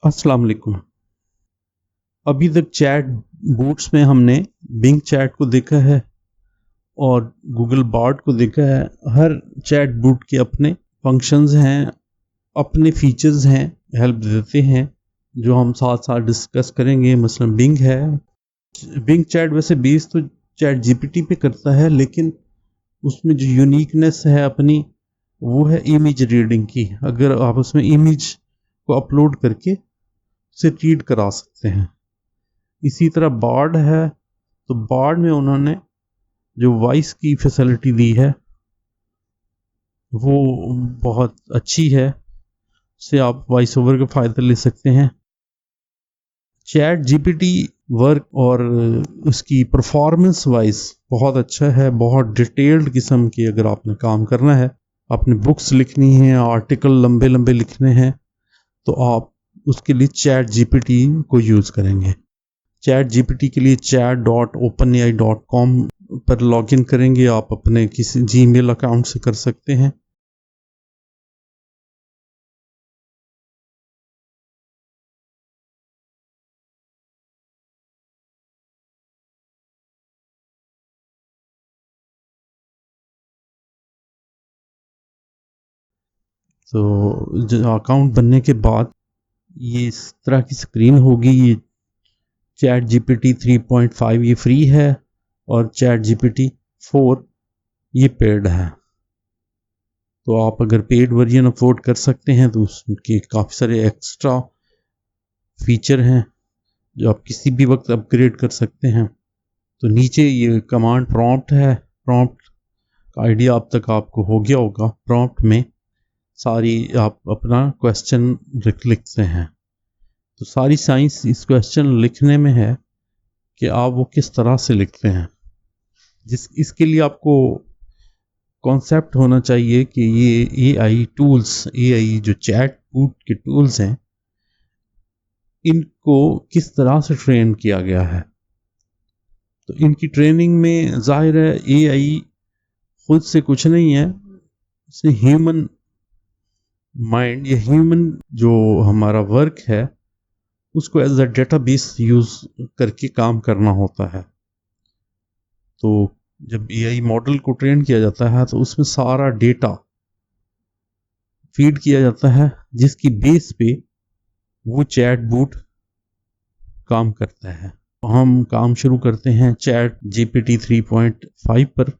अस्सलाम वालेकुम। अभी तक चैट बूट्स में हमने बिंग चैट को देखा है और गूगल बार्ड को देखा है। हर चैट बूट के अपने फंक्शंस हैं, अपने फीचर्स हैं, हेल्प देते हैं जो हम साथ साथ डिस्कस करेंगे। मसलन बिंग है, बिंग चैट वैसे बेस तो चैट जीपीटी पे करता है, लेकिन उसमें जो यूनिकनेस है अपनी, वो है इमेज रीडिंग की। अगर आप उसमें इमेज को अपलोड करके उसे रीड करा सकते हैं। इसी तरह बार्ड है, तो बार्ड में उन्होंने जो वॉइस की फैसिलिटी दी है वो बहुत अच्छी है, उससे आप वॉइस ओवर का फ़ायदा ले सकते हैं। चैट जीपीटी वर्क और उसकी परफॉर्मेंस वाइज बहुत अच्छा है, बहुत डिटेल्ड किस्म की। अगर आपने काम करना है, आपने बुक्स लिखनी है, आर्टिकल लंबे लंबे लिखने हैं, तो आप उसके लिए चैट जीपीटी को यूज़ करेंगे। चैट जीपीटी के लिए chat.openai.com पर लॉगिन करेंगे, आप अपने किसी जीमेल अकाउंट से कर सकते हैं। तो जो अकाउंट बनने के बाद ये इस तरह की स्क्रीन होगी। ये चैट जीपीटी 3.5 ये फ्री है और चैट जीपीटी 4 ये पेड है। तो आप अगर पेड वर्जन अफोर्ड कर सकते हैं तो उसके काफ़ी सारे एक्स्ट्रा फीचर हैं जो आप किसी भी वक्त अपग्रेड कर सकते हैं। तो नीचे ये कमांड प्रॉम्प्ट है, प्रॉम्प्ट का आइडिया अब तक आपको हो गया होगा। प्रॉम्प्ट में सारी आप अपना क्वेश्चन लिखते हैं, तो सारी साइंस इस क्वेश्चन लिखने में है कि आप वो किस तरह से लिखते हैं। इसके लिए आपको कॉन्सेप्ट होना चाहिए कि ये एआई टूल्स, एआई जो चैट बूट के टूल्स हैं, इनको किस तरह से ट्रेन किया गया है। तो इनकी ट्रेनिंग में जाहिर है एआई खुद से कुछ नहीं है, इसने ह्यूमन माइंड या ह्यूमन जो हमारा वर्क है उसको एज अ डेटाबेस यूज करके काम करना होता है। तो जब एआई मॉडल को ट्रेन किया जाता है तो उसमें सारा डेटा फीड किया जाता है, जिसकी बेस पे वो चैट बूट काम करता है। तो हम काम शुरू करते हैं चैट जीपीटी 3.5 पर।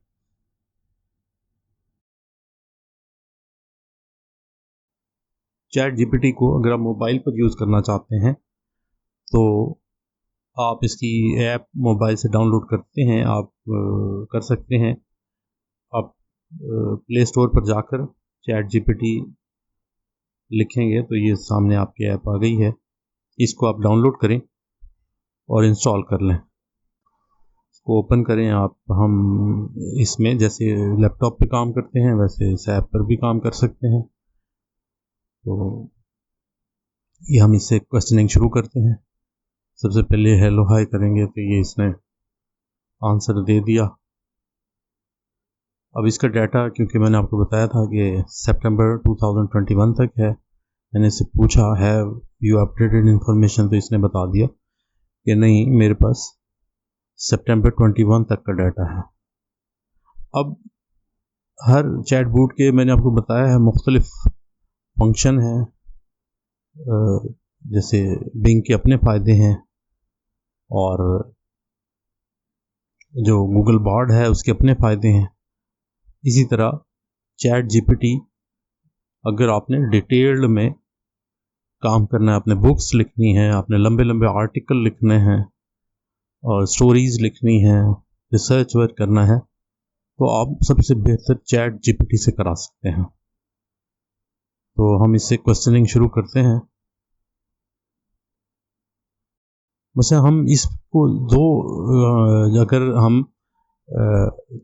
चैट जीपीटी को अगर आप मोबाइल पर यूज़ करना चाहते हैं तो आप इसकी ऐप मोबाइल से डाउनलोड करते हैं, आप कर सकते हैं। आप प्ले स्टोर पर जाकर चैट जीपीटी लिखेंगे तो ये सामने आपकी ऐप आ गई है। इसको आप डाउनलोड करें और इंस्टॉल कर लें। इसको ओपन करें आप। हम इसमें जैसे लैपटॉप पे काम करते हैं वैसे इस ऐप पर भी काम कर सकते हैं। तो ये हम इससे क्वेश्चनिंग शुरू करते हैं। सबसे पहले हेलो हाय करेंगे तो ये इसने आंसर दे दिया। अब इसका डाटा, क्योंकि मैंने आपको बताया था कि सितंबर 2021 तक है, मैंने इससे पूछा है यू अपडेटेड इन्फॉर्मेशन, तो इसने बता दिया कि नहीं, मेरे पास सितंबर 21 तक का डाटा है। अब हर चैट बूट के मैंने आपको बताया है मुख्तलिफ फंक्शन हैं। जैसे बिंग के अपने फ़ायदे हैं और जो गूगल बार्ड है उसके अपने फ़ायदे हैं। इसी तरह चैट जीपीटी, अगर आपने डिटेल्ड में काम करना है, आपने बुक्स लिखनी है, आपने लंबे लंबे आर्टिकल लिखने हैं और स्टोरीज़ लिखनी है, रिसर्च वर्क करना है, तो आप सबसे बेहतर चैट जीपीटी से करा सकते हैं। तो हम इससे क्वेश्चनिंग शुरू करते हैं। वैसे हम इसको अगर हम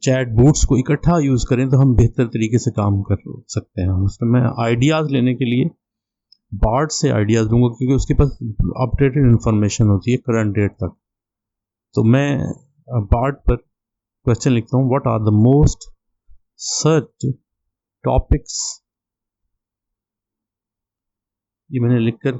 चैट बूट्स को इकट्ठा यूज़ करें तो हम बेहतर तरीके से काम कर सकते हैं। उसमें मैं आइडियाज़ लेने के लिए बार्ड से आइडियाज़ दूंगा, क्योंकि उसके पास अपडेटेड इन्फॉर्मेशन होती है करंट डेट तक। तो मैं बार्ड पर क्वेश्चन लिखता हूँ, what are the most search topics. ये मैंने लिखकर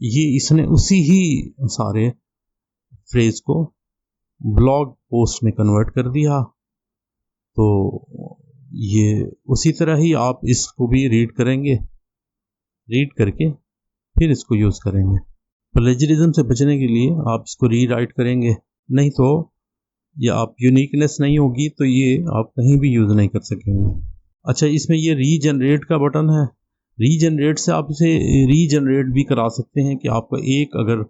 ये इसने उसी ही सारे फ्रेज को ब्लॉग पोस्ट में कन्वर्ट कर दिया। तो ये उसी तरह ही आप इसको भी रीड करेंगे, रीड करके फिर इसको यूज़ करेंगे। प्लेजरिज्म से बचने के लिए आप इसको रीराइट करेंगे, नहीं तो ये आप यूनिकनेस नहीं होगी तो ये आप कहीं भी यूज़ नहीं कर सकेंगे। अच्छा, इसमें ये रीजनरेट का बटन है। रीजनरेट से आप इसे रीजनरेट भी करा सकते हैं कि आपका एक अगर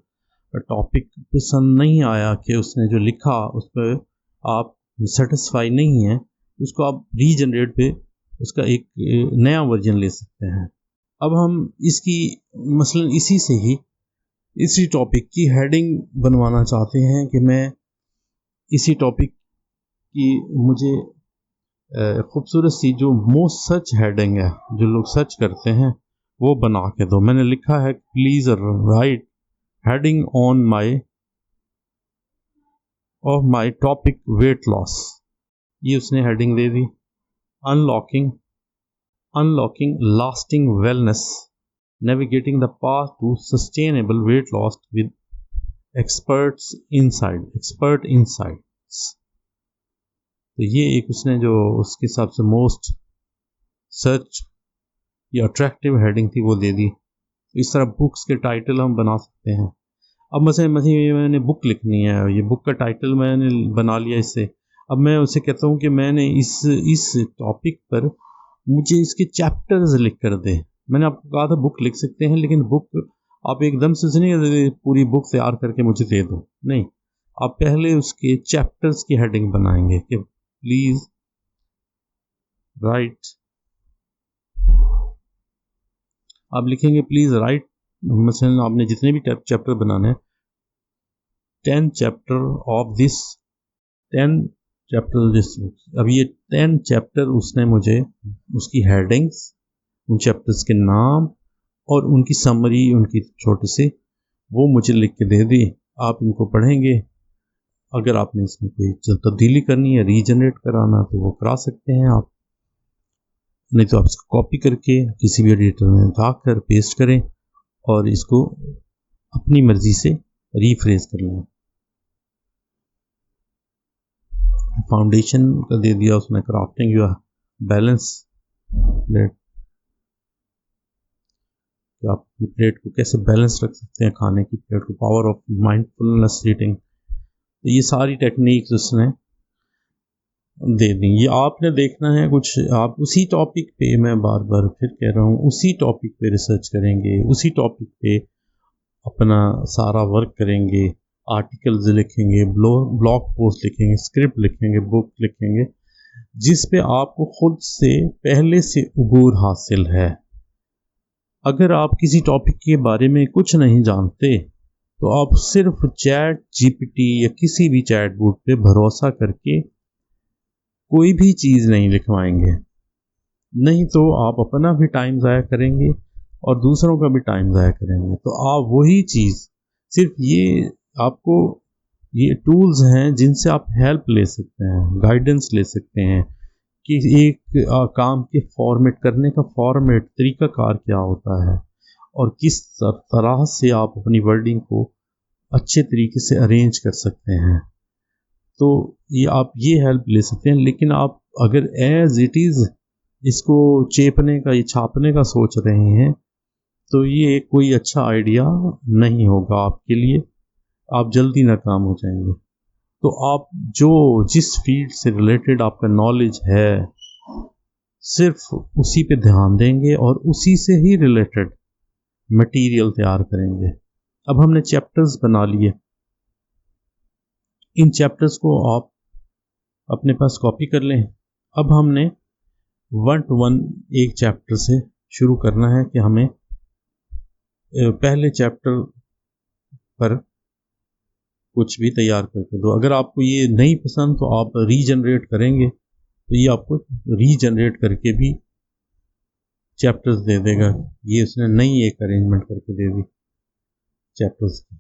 टॉपिक पसंद नहीं आया कि उसने जो लिखा उस पर आप सेटिस्फाई नहीं है, उसको आप रीजनरेट पे उसका एक नया वर्जन ले सकते हैं। अब हम इसकी मसलन इसी टॉपिक की हेडिंग बनवाना चाहते हैं कि मैं इसी टॉपिक की मुझे खूबसूरत सी जो मोस्ट सर्च हेडिंग है, जो लोग सर्च करते हैं, वो बना के दो। मैंने लिखा है please write heading on my topic weight loss. ये उसने हेडिंग दे दी। Unlocking lasting wellness, navigating the path to sustainable weight loss with expert insights. तो ये एक उसने जो उसके हिसाब से मोस्ट सर्च या अट्रैक्टिव हेडिंग थी वो दे दी। इस तरह बुक्स के टाइटल हम बना सकते हैं। अब मैंने बुक लिखनी है, ये बुक का टाइटल मैंने बना लिया इससे। अब मैं उसे कहता हूँ कि मैंने इस टॉपिक पर मुझे इसके चैप्टर्स लिख कर दे। मैंने आपको कहा था बुक लिख सकते हैं, लेकिन बुक आप एकदम से नहीं पूरी बुक तैयार करके मुझे दे दो, नहीं, आप पहले उसके चैप्टर्स की हेडिंग बनाएंगे कि प्लीज राइट, आप लिखेंगे प्लीज राइट, मसलन आपने जितने भी चैप्टर बनाने हैं, 10 chapter of this 10 chapter this. अब ये 10 चैप्टर उसने मुझे उसकी हेडिंग्स, उन चैप्टर्स के नाम और उनकी समरी, उनकी छोटी सी, वो मुझे लिख के दे दी। आप इनको पढ़ेंगे, अगर आपने इसमें कोई तब्दीली करनी है, रीजनरेट कराना, तो वो करा सकते हैं आप, नहीं तो आप इसको कॉपी करके किसी भी एडिटर में जाकर पेस्ट करें और इसको अपनी मर्जी से रीफ्रेज कर लें। फाउंडेशन का दे दिया उसने, क्राफ्टिंग योर बैलेंस प्लेट, कि आप अपनी प्लेट को कैसे बैलेंस रख सकते हैं, खाने की प्लेट को, पावर ऑफ माइंडफुलनेस ईटिंग। तो ये सारी टेक्निक्स उसने दे दी। ये आपने देखना है कुछ, आप उसी टॉपिक पे, मैं बार बार फिर कह रहा हूँ, उसी टॉपिक पे रिसर्च करेंगे, उसी टॉपिक पे अपना सारा वर्क करेंगे, आर्टिकल्स लिखेंगे, ब्लॉग पोस्ट लिखेंगे, स्क्रिप्ट लिखेंगे, बुक लिखेंगे, जिस पे आपको खुद से पहले से उबूर हासिल है। अगर आप किसी टॉपिक के बारे में कुछ नहीं जानते तो आप सिर्फ चैट जीपीटी या किसी भी चैट बोट पे भरोसा करके कोई भी चीज़ नहीं लिखवाएंगे, नहीं तो आप अपना भी टाइम ज़ाया करेंगे और दूसरों का भी टाइम ज़ाया करेंगे। तो आप वही चीज़, सिर्फ ये आपको ये टूल्स हैं जिनसे आप हेल्प ले सकते हैं, गाइडेंस ले सकते हैं कि एक काम के फॉर्मेट करने का तरीकाकार क्या होता है और किस तरह से आप अपनी वर्डिंग को अच्छे तरीके से अरेंज कर सकते हैं। तो ये आप ये हेल्प ले सकते हैं। लेकिन आप अगर एज इट इज़ इसको चेपने का, ये छापने का सोच रहे हैं, तो ये कोई अच्छा आइडिया नहीं होगा आपके लिए, आप जल्दी नाकाम हो जाएंगे। तो आप जिस फील्ड से रिलेटेड आपका नॉलेज है, सिर्फ उसी पे ध्यान देंगे और उसी से ही रिलेटेड मटेरियल तैयार करेंगे। अब हमने चैप्टर्स बना लिए, इन चैप्टर्स को आप अपने पास कॉपी कर लें। अब हमने 1 to 1 एक चैप्टर से शुरू करना है कि हमें पहले चैप्टर पर कुछ भी तैयार करके दो। अगर आपको ये नहीं पसंद तो आप रीजनरेट करेंगे, तो ये आपको रीजनरेट करके भी चैप्टर्स दे देगा। ये उसने नई एक अरेंजमेंट करके दे दी चैप्टर्स की।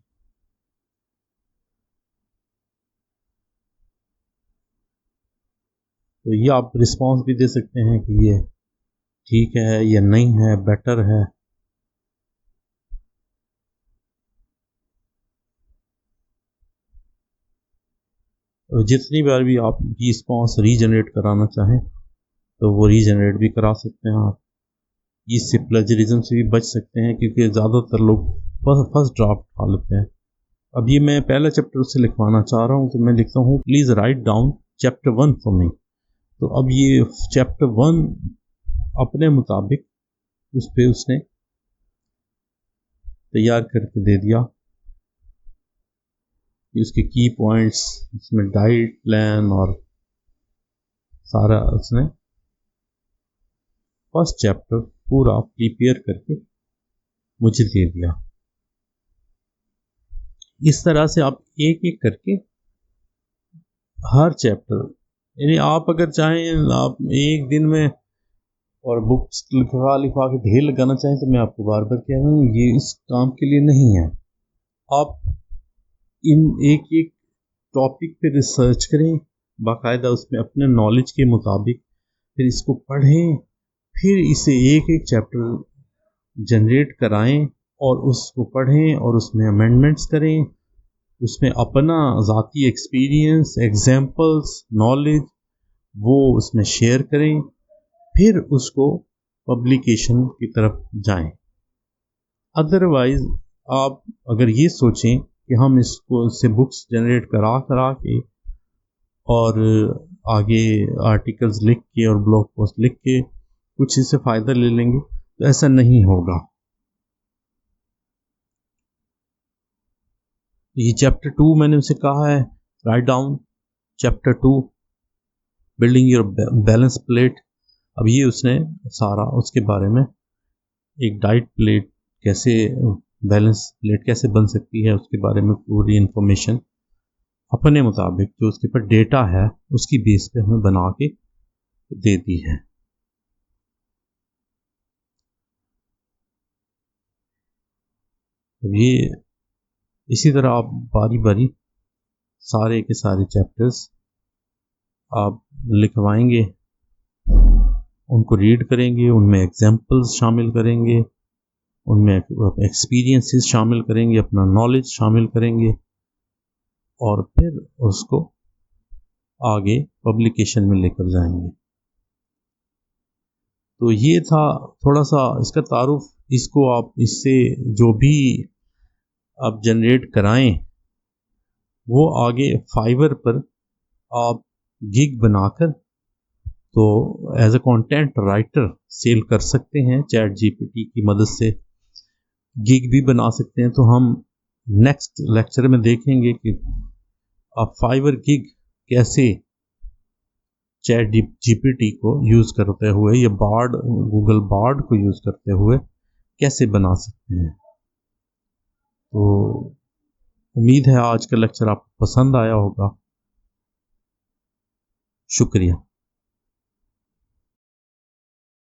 तो ये आप रिस्पांस भी दे सकते हैं कि ये ठीक है या नहीं है, बेटर है। जितनी बार भी आप रिस्पॉन्स रीजनरेट कराना चाहें तो वो रीजनरेट भी करा सकते हैं आप। इससे प्लेजरिज्म से भी बच सकते हैं, क्योंकि ज़्यादातर लोग फर्स्ट ड्राफ्ट उठा लेते हैं। अब ये मैं पहला चैप्टर उससे लिखवाना चाह रहा हूँ, तो मैं लिखता हूँ please write down chapter 1 for me. तो अब ये चैप्टर 1 अपने मुताबिक उस पर उसने तैयार करके दे दिया कि उसके की पॉइंट्स, उसमें डाइट प्लान और सारा उसने फर्स्ट चैप्टर पूरा प्रिपेयर करके मुझे दे दिया। इस तरह से आप एक एक करके हर चैप्टर, यानी आप अगर चाहें आप एक दिन में और बुक्स लिखवा के ढेर लगाना चाहें, तो मैं आपको बार बार कह रहा हूँ ये इस काम के लिए नहीं है। आप इन एक एक टॉपिक पे रिसर्च करें बाकायदा, उसमें अपने नॉलेज के मुताबिक, फिर इसको पढ़ें, फिर इसे एक एक चैप्टर जनरेट कराएं और उसको पढ़ें और उसमें अमेंडमेंट्स करें, उसमें अपना ज़ाती एक्सपीरियंस, एग्जाम्पल्स, नॉलेज वो उसमें शेयर करें, फिर उसको पब्लिकेशन की तरफ जाएं। अदरवाइज़ आप अगर ये सोचें कि हम इसको से बुक्स जनरेट करा के और आगे आर्टिकल्स लिख के और ब्लॉग पोस्ट लिख के कुछ इससे फ़ायदा ले लेंगे, तो ऐसा नहीं होगा। ये चैप्टर 2 मैंने उसे कहा है write down chapter 2 building your balance plate. अब ये उसने सारा उसके बारे में, एक डाइट प्लेट कैसे, बैलेंस प्लेट कैसे बन सकती है, उसके बारे में पूरी इंफॉर्मेशन अपने मुताबिक जो उसके पर डेटा है उसकी बेस पे हमें बना के दे दी है। अब ये इसी तरह आप बारी बारी सारे के सारे चैप्टर्स आप लिखवाएंगे, उनको रीड करेंगे, उनमें एग्जाम्पल्स शामिल करेंगे, उनमें एक्सपीरियंसेस शामिल करेंगे, अपना नॉलेज शामिल करेंगे और फिर उसको आगे पब्लिकेशन में लेकर जाएंगे। तो ये था थोड़ा सा इसका तारुफ। इसको आप इससे जो भी आप जनरेट कराएं वो आगे फाइवर पर आप गिग बनाकर तो as a content writer sell कर सकते हैं। चैट जीपीटी की मदद से गिग भी बना सकते हैं। तो हम नेक्स्ट लेक्चर में देखेंगे कि आप फाइवर गिग कैसे चैट जीपीटी को यूज़ करते हुए या बार्ड, गूगल बार्ड को यूज़ करते हुए कैसे बना सकते हैं। तो उम्मीद है आज का लेक्चर आपको पसंद आया होगा। शुक्रिया।